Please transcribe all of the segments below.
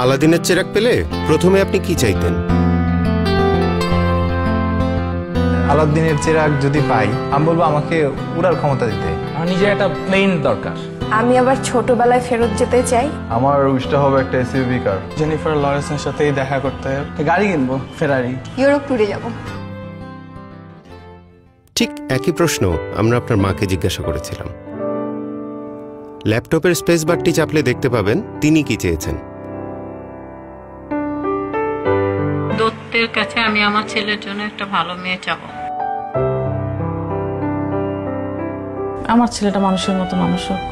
আলাদিনের চেরাগ পেলে প্রথমে আপনি কি চাইতেন? আলাদিনের চেরাগ যদি পাই, আমি বলবো আমাকে উড়ার ক্ষমতা দিতে। আমার নিজের একটা প্লেন দরকার। আমি আবার ছোটবেলায় ফেরত যেতে চাই। আমার উইশটা হবে একটা এসইউভি কার। জেনিফার লরেন্সের সাথেই দেখা করতে গাড়ি কিনবো, ফেরারি। ইউরোপ ট্যুরে যাব। ঠিক একই প্রশ্ন আমরা আপনার মাকে জিজ্ঞাসা করেছিলাম। ল্যাপটপের স্পেস বারটি চাপলে দেখতে পাবেন তিনি কি চেয়েছেন। দত্তের কাছে আমি আমার ছেলের জন্য একটা ভালো মেয়ে চাবো। আমার ছেলেটা মানুষের মতো মানুষ হোক।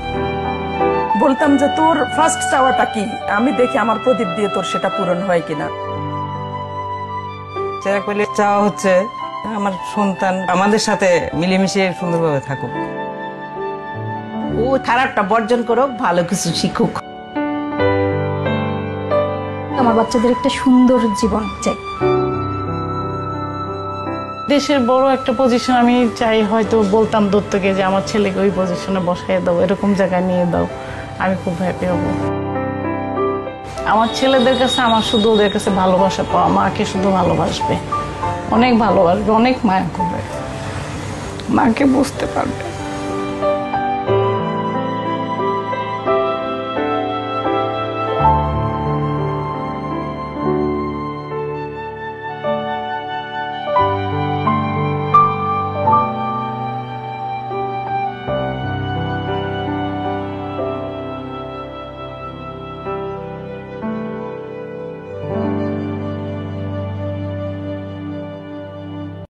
বলতাম যে তোর ফার্স্ট চাওয়াটা কি, আমি দেখি আমার প্রদীপ দিয়ে তোর সেটা পূরণ হয় কিনা। চেরাগ পেলে চাওয়া হচ্ছে আমার সন্তান আমাদের সাথে মিলেমিশে সুন্দরভাবে থাকুক। ও খারাপটা বর্জন করুক, ভালো কিছু শিখুক। আমার বাচ্চাদের একটা সুন্দর জীবন চাই। দেশের বড় একটা পজিশন আমি চাই, হয়তো বলতাম দত্তকে যে আমার ছেলেকে ওই পজিশনে বসাই দাও, এরকম জায়গায় নিয়ে দাও, আমি খুব হ্যাপি হব। আমার ছেলেদের কাছে আমার শুধু ওদের কাছে ভালোবাসা পাওয়া, মাকে শুধু ভালোবাসবে, অনেক ভালোবাসবে, অনেক মায়া করবে, মাকে বুঝতে পারবে।